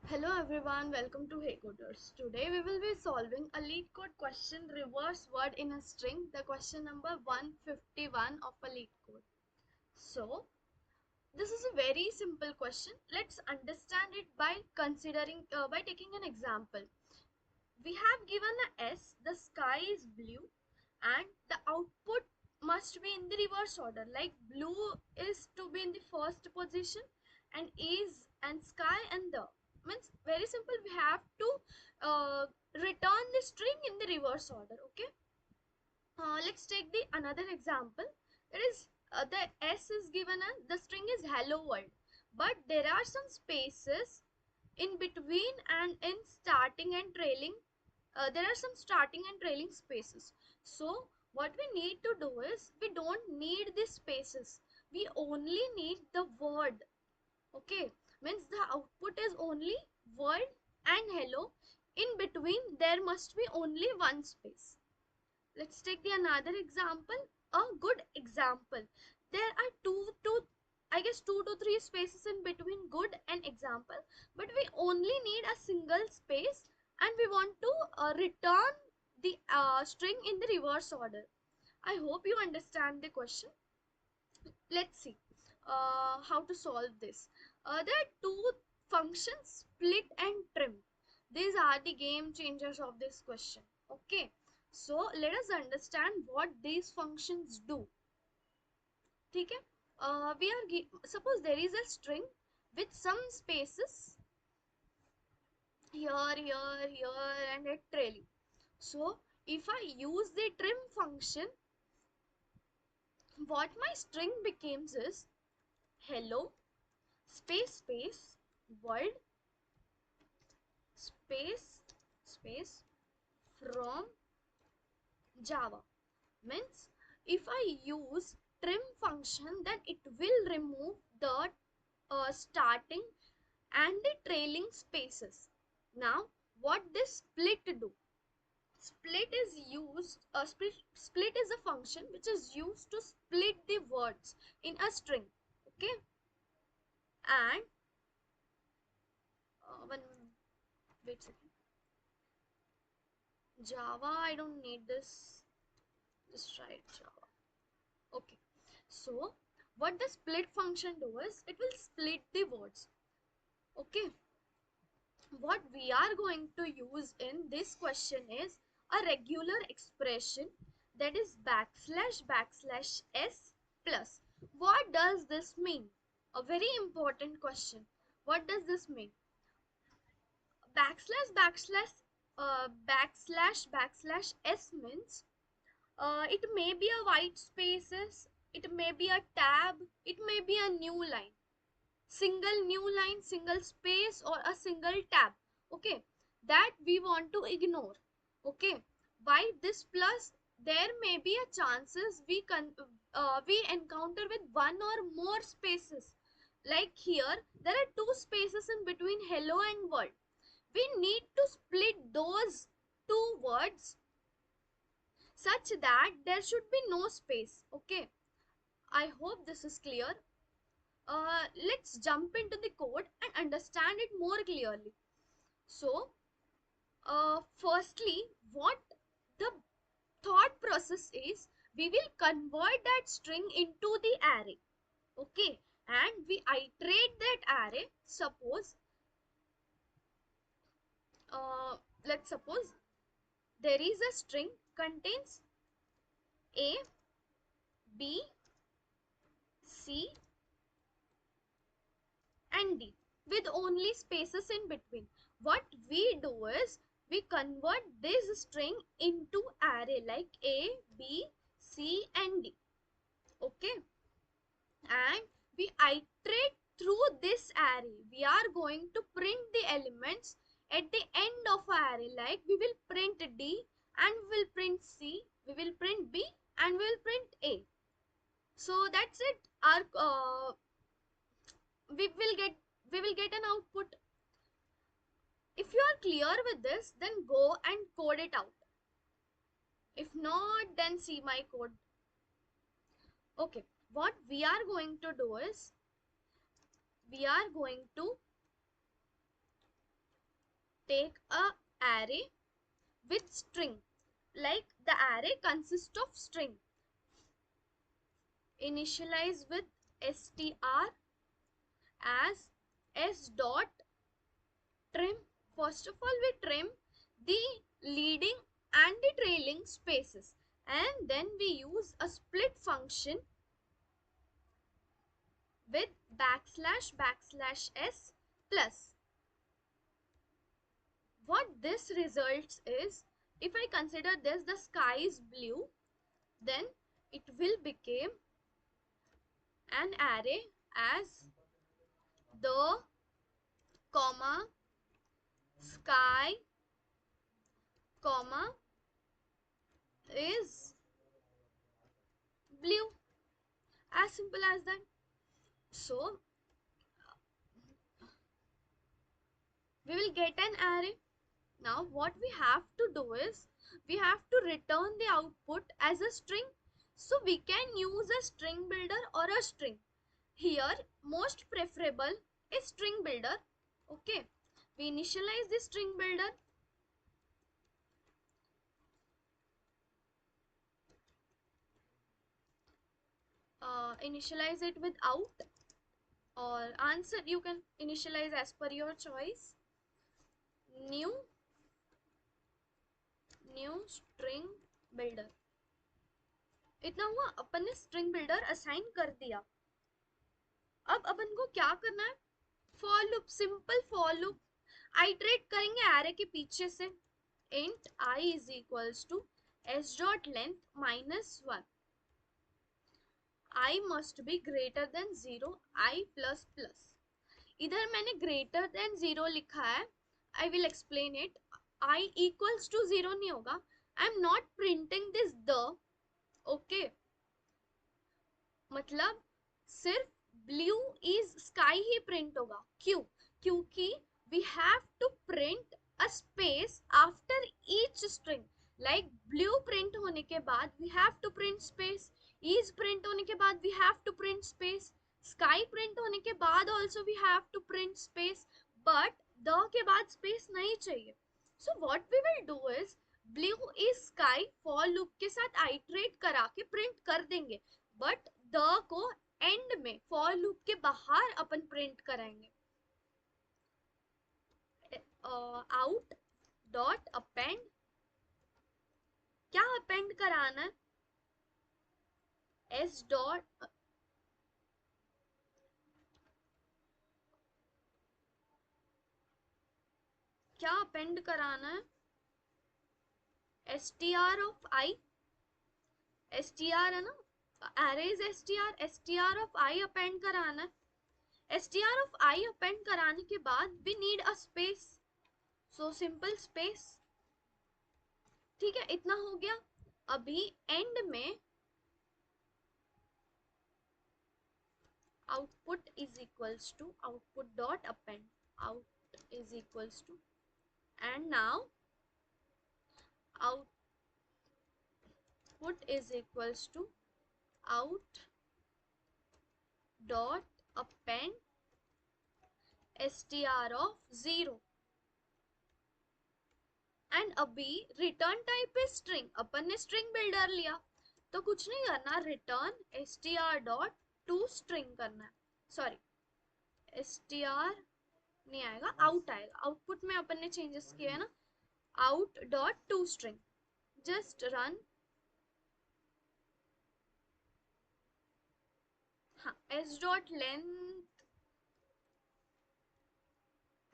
Hello everyone, welcome to Hey Coders. Today we will be solving a lead code question reverse word in a string, the question number 151 of a lead code. So, this is a very simple question. Let's understand it by by taking an example. We have given a S, the sky is blue, and the output must be in the reverse order. Like blue is to be in the first position, and is and sky and the means very simple. We have to return the string in the reverse order. Okay. Let's take the another example. It is the S is given and the string is hello world, but there are some spaces in between and in starting and trailing. There are some starting and trailing spaces. So what we need to do is we don't need these spaces. We only need the word. Okay, means the output is only word and hello. In between there must be only one space. Let's take the another example, a good example. There are I guess two to three spaces in between good and example, but we only need a single space and we want to return the string in the reverse order. I hope you understand the question. Let's see how to solve this. There are two functions, split and trim. These are the game changers of this question. Okay, so let us understand what these functions do. Okay, suppose there is a string with some spaces here and a trailing. So if I use the trim function, what my string becomes is hello space world space space from Java. Means if I use trim function, then it will remove the starting and the trailing spaces. Now what this split do? Split is a function which is used to split the words in a string. Okay, and one wait second. Java, I don't need this. Just write Java. Okay. So what the split function do is it will split the words. Okay. What we are going to use in this question is a regular expression, that is backslash s plus. What does this mean? A very important question. What does this mean? Backslash s means it may be a white spaces, it may be a tab, it may be a new line, single new line, single space, or a single tab. Okay, that we want to ignore. Okay, by this plus there may be a chances we encounter with one or more spaces. Like here there are two spaces in between hello and world. We need to split those two words such that there should be no space. Okay, I hope this is clear. Let's jump into the code and understand it more clearly. So firstly, what the thought process is, we will convert that string into the array. Okay, and we iterate that array. Uh, let's suppose there is a string contains a, b, c and d with only spaces in between. What we do is we convert this string into array like a, b, c and d. Okay, and we iterate through this array. We are going to print the elements at the end of array, like we will print d and we will print c, we will print b and we will print a. So that's it. Our we will get we will get an output. If you are clear with this, then go and code it out. If not, then see my code. Okay, what we are going to do is we are going to take a array with string, like the array consists of string. Initialize with str as s dot trim. First of all, we trim the leading and the trailing spaces, and then we use a split function with \\s plus. What this results is, if I consider this the sky is blue, then it will become an array as the comma sky comma is blue, as simple as that. So we will get an array. Now what we have to do is, we have to return the output as a string. So we can use a string builder or a string. Here most preferable is string builder. Okay, we initialize the string builder. Initialize it with out or answer, you can initialize as per your choice. New string builder. इतना हुआ, अपन ने string builder assign कर दिया. अब अपन को क्या करना है, for loop, simple for loop iterate करेंगे एरे के पीछे से. Int i is equals to s dot length -1. I must be greater than 0, I plus plus. इधर मैंने greater than 0 लिखा है. I will explain it. I equals to 0 नहीं होगा. I am not printing this the. Okay. मतलब सिर्फ blue is sky he print होगा. क्यों? क्योंकि we have to print a space after each string. Like blue print होने के बाद we have to print space. Is print होने के बाद we have to print space. Sky print होने के बाद also we have to print space. But the के बाद space नहीं चाहिए. So what we will do is, blue is sky for loop के साथ iterate करा के print कर देंगे. But the को end में for loop के बाहर अपन print कराएंगे. Out dot append. क्या append कराना है? S dot क्या append कराना है? str of I. str है ना, array is str of I append कराना है. str of I append कराने के बाद we need a space. So simple space. ठीक है, इतना हो गया. अभी एंड में output is equals to output dot append. Out is equals to, and now output is equals to out dot append str of 0. And अभी return type है string. अपन ने स्ट्रिंग बिल्डर लिया तो कुछ नहीं करना, return str dot to string करना है. सॉरी, str नहीं आएगा, आउट आएगा. आउटपुट में अपन ने चेंजेस किए हैं ना. Out dot to string. Just run. हाँ, s dot length,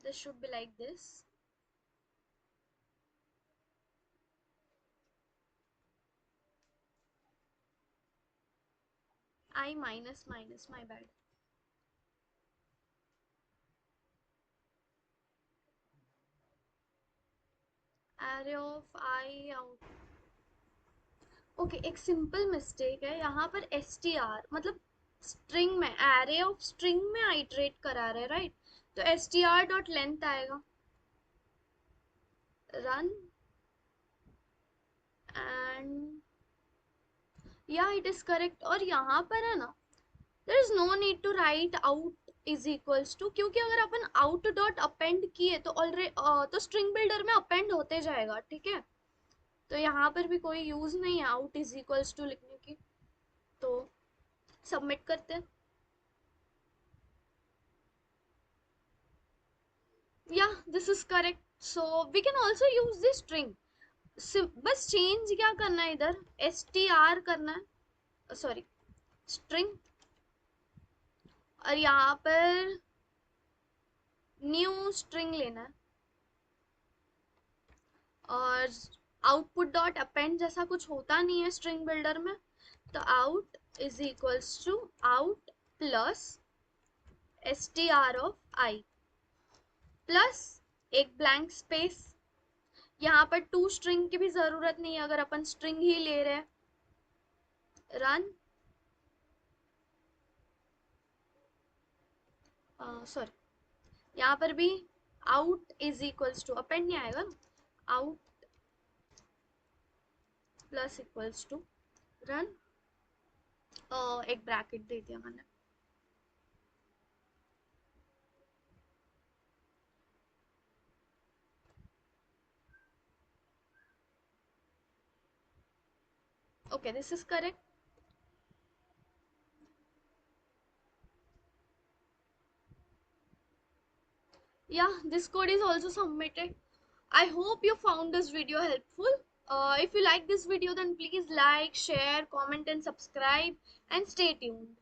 this should be like this. I minus minus, my bad. Array of I out. Okay, एक सिंपल मिस्टेक है यहाँ पर. str मतलब स्ट्रिंग में, array of स्ट्रिंग में iterate करा रहे, राइट? तो str डॉट लेंथ आएगा. रन एंड या इट इज करेक्ट. और यहाँ पर है ना, there is no need to write out is equals to, क्योंकि अगर अपन आउट डॉट अपेंड किए तो ऑलरेडी तो स्ट्रिंग बिल्डर में अपेंड होते जाएगा, ठीक है। तो यहाँ पर भी कोई यूज नहीं है आउट इज इक्वल्स टू लिखने की, तो सबमिट करते हैं। या this is correct, so we can also use this string. बस चेंज क्या करना है, इधर str करना है, सॉरी स्ट्रिंग, और यहाँ पर न्यू स्ट्रिंग लेना है, और आउटपुट डॉट अपेंड जैसा कुछ होता नहीं है स्ट्रिंग बिल्डर में, तो out is equals to out plus str of i plus एक ब्लैंक स्पेस। यहाँ पर टू स्ट्रिंग की भी जरूरत नहीं है अगर अपन स्ट्रिंग ही ले रहे हैं। रन, सॉरी यहाँ पर भी out is equals to append नहीं आएगा ना, out plus equals to run, एक ब्रैकेट दे दिया मैंने। Okay, this is correct. Yeah, this code is also submitted. I hope you found this video helpful. If you like this video, then please like, share, comment and subscribe, and stay tuned.